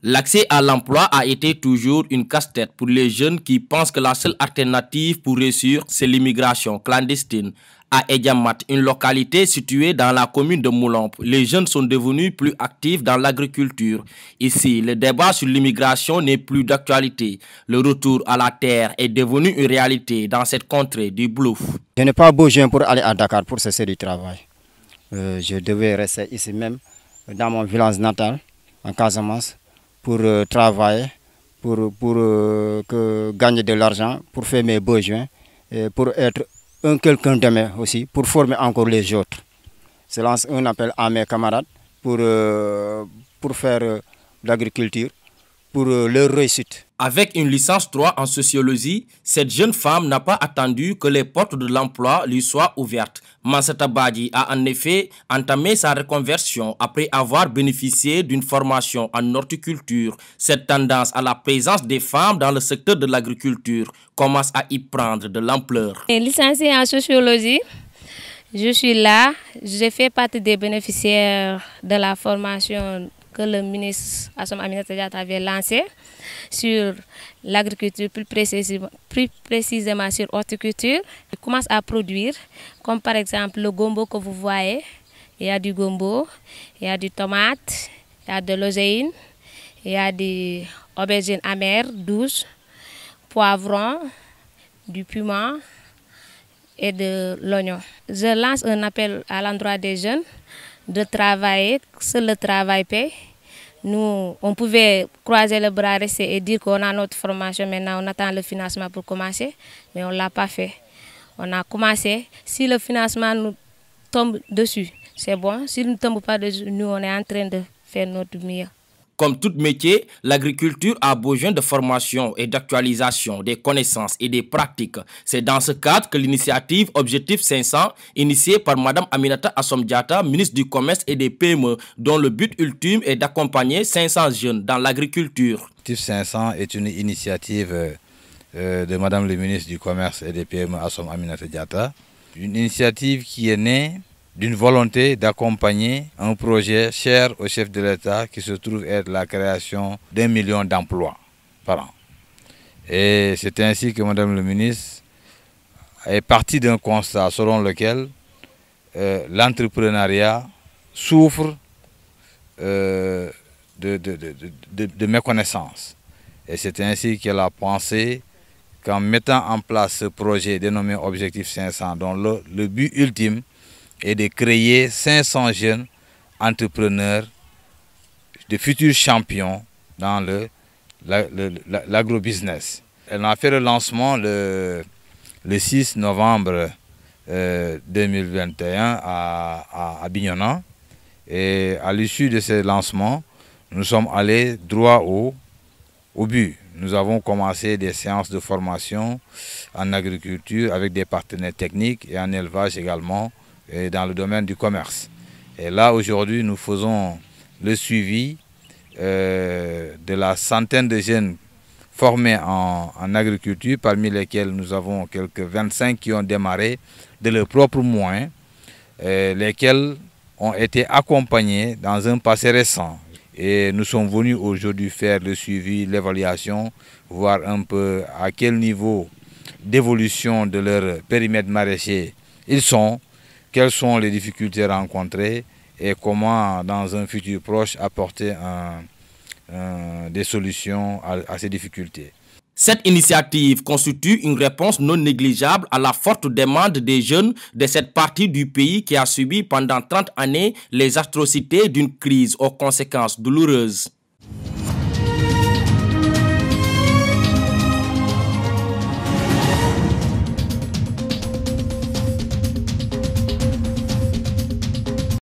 L'accès à l'emploi a été toujours une casse-tête pour les jeunes qui pensent que la seule alternative pour réussir, c'est l'immigration clandestine. À Ediamat, une localité située dans la commune de Moulomp, les jeunes sont devenus plus actifs dans l'agriculture. Ici, le débat sur l'immigration n'est plus d'actualité. Le retour à la terre est devenu une réalité dans cette contrée du Bluff. Je n'ai pas besoin pour aller à Dakar pour cesser du travail. Je devais rester ici même, dans mon village natal, en Casamance, pour travailler, pour gagner de l'argent, pour faire mes besoins, et pour être quelqu'un d'aimer aussi, pour former encore les autres. Je lance un appel à mes camarades pour faire l'agriculture, pour leur réussite. Avec une licence 3 en sociologie, cette jeune femme n'a pas attendu que les portes de l'emploi lui soient ouvertes. Mansata Badji a en effet entamé sa reconversion après avoir bénéficié d'une formation en horticulture. Cette tendance à la présence des femmes dans le secteur de l'agriculture commence à y prendre de l'ampleur. Licenciée en sociologie, je suis là. J'ai fait partie des bénéficiaires de la formation que le ministre Assom Aminata Diatta avait lancée sur l'agriculture, plus précisément sur l'horticulture. Il commence à produire, comme par exemple le gombo que vous voyez. Il y a du gombo, il y a du tomate, il y a de l'oséine, il y a des aubergines amères, douces, poivrons, du piment et de l'oignon. Je lance un appel à l'endroit des jeunes de travailler, seul le travail paye. Nous, on pouvait croiser les bras, rester et dire qu'on a notre formation, maintenant on attend le financement pour commencer, mais on ne l'a pas fait. On a commencé, si le financement nous tombe dessus, c'est bon. S'il ne tombe pas dessus, nous on est en train de faire notre mieux. Comme tout métier, l'agriculture a besoin de formation et d'actualisation des connaissances et des pratiques. C'est dans ce cadre que l'initiative Objectif 500, initiée par Mme Aminata Assom Diatta, ministre du Commerce et des PME, dont le but ultime est d'accompagner 500 jeunes dans l'agriculture. Objectif 500 est une initiative de Mme le ministre du Commerce et des PME Assom Aminata Diatta. Une initiative qui est née d'une volonté d'accompagner un projet cher au chef de l'État qui se trouve être la création d'1 million d'emplois par an. Et c'est ainsi que Mme le ministre est partie d'un constat selon lequel l'entrepreneuriat souffre de méconnaissance. Et c'est ainsi qu'elle a pensé qu'en mettant en place ce projet dénommé Objectif 500, dont le but ultime et de créer 500 jeunes entrepreneurs, de futurs champions dans l'agrobusiness. Elle a fait le lancement le 6 novembre 2021 à Bignona. Et à l'issue de ce lancement, nous sommes allés droit au but. Nous avons commencé des séances de formation en agriculture avec des partenaires techniques et en élevage également, et dans le domaine du commerce. Et là, aujourd'hui, nous faisons le suivi de la centaine de jeunes formés en agriculture, parmi lesquels nous avons quelques 25 qui ont démarré de leurs propres moyens, lesquels ont été accompagnés dans un passé récent. Et nous sommes venus aujourd'hui faire le suivi, l'évaluation, voir un peu à quel niveau d'évolution de leur périmètre maraîcher ils sont, quelles sont les difficultés rencontrées et comment, dans un futur proche, apporter des solutions à ces difficultés. Cette initiative constitue une réponse non négligeable à la forte demande des jeunes de cette partie du pays qui a subi pendant 30 années les atrocités d'une crise aux conséquences douloureuses.